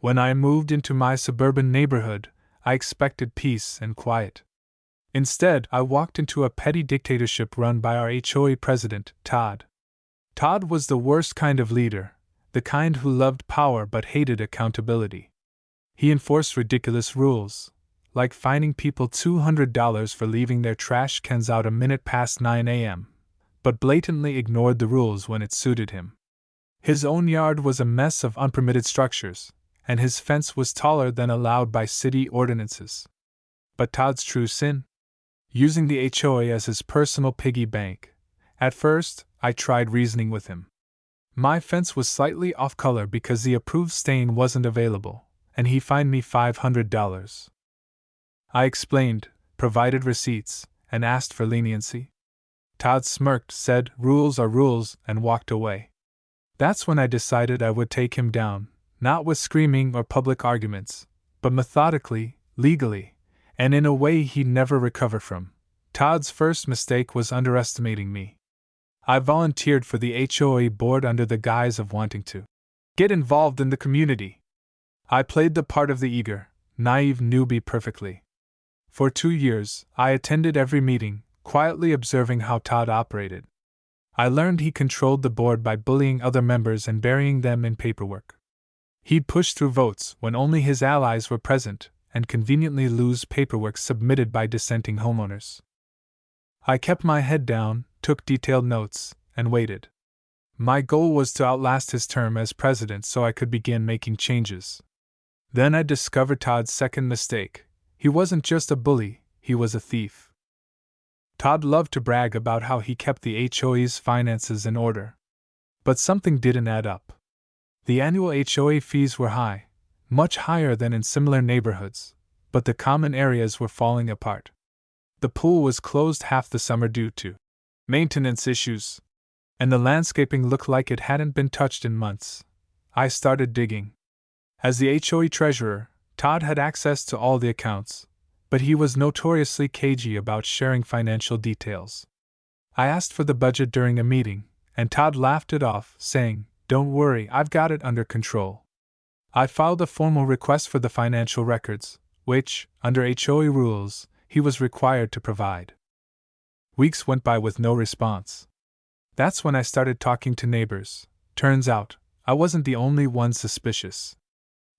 When I moved into my suburban neighborhood, I expected peace and quiet. Instead, I walked into a petty dictatorship run by our HOA president, Todd. Todd was the worst kind of leader, the kind who loved power but hated accountability. He enforced ridiculous rules, like fining people $200 for leaving their trash cans out a minute past 9 a.m., but blatantly ignored the rules when it suited him. His own yard was a mess of unpermitted structures, and his fence was taller than allowed by city ordinances. But Todd's true sin? Using the HOA as his personal piggy bank. At first, I tried reasoning with him. My fence was slightly off color because the approved stain wasn't available, and he fined me $500. I explained, provided receipts, and asked for leniency. Todd smirked, said, "Rules are rules," and walked away. That's when I decided I would take him down, not with screaming or public arguments, but methodically, legally, and in a way he'd never recover from. Todd's first mistake was underestimating me. I volunteered for the HOA board under the guise of wanting to get involved in the community. I played the part of the eager, naive newbie perfectly. For 2 years, I attended every meeting, quietly observing how Todd operated. I learned he controlled the board by bullying other members and burying them in paperwork. He'd push through votes when only his allies were present, and conveniently lose paperwork submitted by dissenting homeowners. I kept my head down, took detailed notes, and waited. My goal was to outlast his term as president so I could begin making changes. Then I discovered Todd's second mistake. He wasn't just a bully, he was a thief. Todd loved to brag about how he kept the HOA's finances in order. But something didn't add up. The annual HOA fees were high, much higher than in similar neighborhoods, but the common areas were falling apart. The pool was closed half the summer due to maintenance issues, and the landscaping looked like it hadn't been touched in months. I started digging. As the HOA treasurer, Todd had access to all the accounts, but he was notoriously cagey about sharing financial details. I asked for the budget during a meeting, and Todd laughed it off, saying, "Don't worry, I've got it under control." I filed a formal request for the financial records, which, under HOA rules, he was required to provide. Weeks went by with no response. That's when I started talking to neighbors. Turns out, I wasn't the only one suspicious.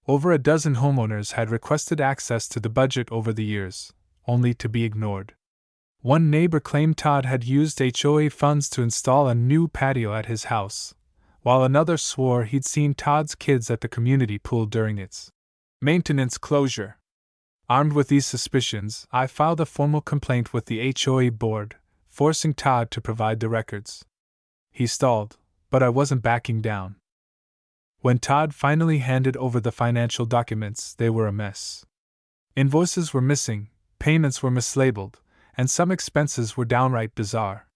Over a dozen homeowners had requested access to the budget over the years, only to be ignored. One neighbor claimed Todd had used HOA funds to install a new patio at his house, while another swore he'd seen Todd's kids at the community pool during its maintenance closure. Armed with these suspicions, I filed a formal complaint with the HOA board, forcing Todd to provide the records. He stalled, but I wasn't backing down. When Todd finally handed over the financial documents, they were a mess. Invoices were missing, payments were mislabeled, and some expenses were downright bizarre.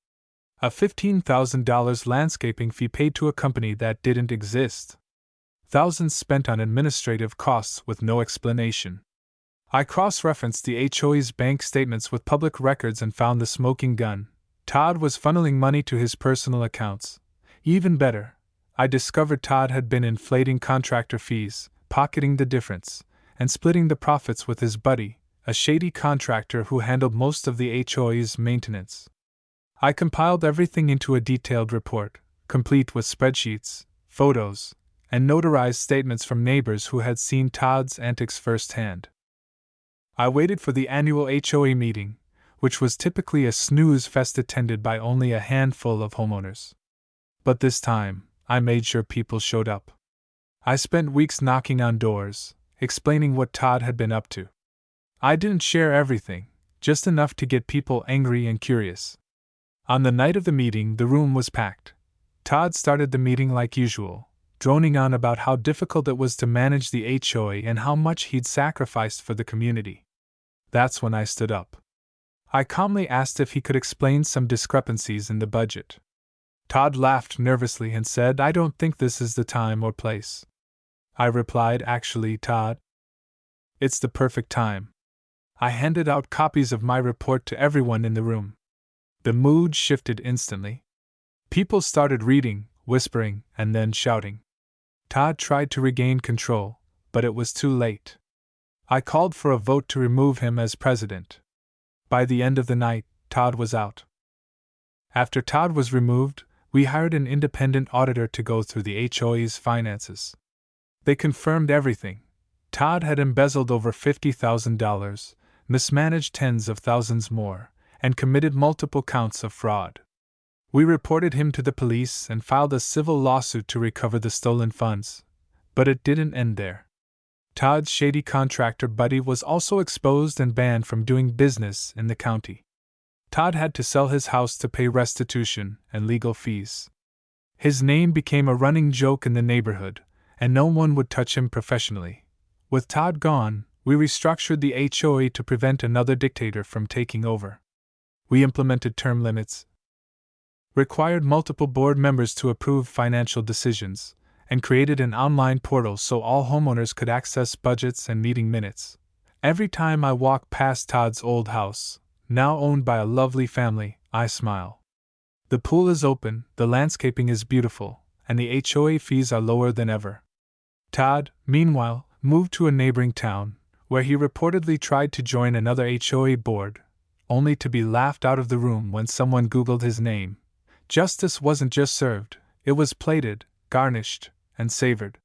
A $15,000 landscaping fee paid to a company that didn't exist. Thousands spent on administrative costs with no explanation. I cross-referenced the HOA's bank statements with public records and found the smoking gun. Todd was funneling money to his personal accounts. Even better, I discovered Todd had been inflating contractor fees, pocketing the difference, and splitting the profits with his buddy, a shady contractor who handled most of the HOA's maintenance. I compiled everything into a detailed report, complete with spreadsheets, photos, and notarized statements from neighbors who had seen Todd's antics firsthand. I waited for the annual HOA meeting, which was typically a snooze fest attended by only a handful of homeowners. But this time, I made sure people showed up. I spent weeks knocking on doors, explaining what Todd had been up to. I didn't share everything, just enough to get people angry and curious. On the night of the meeting, the room was packed. Todd started the meeting like usual, droning on about how difficult it was to manage the HOA and how much he'd sacrificed for the community. That's when I stood up. I calmly asked if he could explain some discrepancies in the budget. Todd laughed nervously and said, "I don't think this is the time or place." I replied, "Actually, Todd, it's the perfect time." I handed out copies of my report to everyone in the room. The mood shifted instantly. People started reading, whispering, and then shouting. Todd tried to regain control, but it was too late. I called for a vote to remove him as president. By the end of the night, Todd was out. After Todd was removed, we hired an independent auditor to go through the HOA's finances. They confirmed everything. Todd had embezzled over $50,000, mismanaged tens of thousands more, and committed multiple counts of fraud. We reported him to the police and filed a civil lawsuit to recover the stolen funds. But it didn't end there. Todd's shady contractor buddy was also exposed and banned from doing business in the county. Todd had to sell his house to pay restitution and legal fees. His name became a running joke in the neighborhood, and no one would touch him professionally. With Todd gone, we restructured the HOA to prevent another dictator from taking over. We implemented term limits, required multiple board members to approve financial decisions, and created an online portal so all homeowners could access budgets and meeting minutes. Every time I walk past Todd's old house, now owned by a lovely family, I smile. The pool is open, the landscaping is beautiful, and the HOA fees are lower than ever. Todd, meanwhile, moved to a neighboring town, where he reportedly tried to join another HOA board, only to be laughed out of the room when someone Googled his name. Justice wasn't just served, it was plated, garnished, and savored.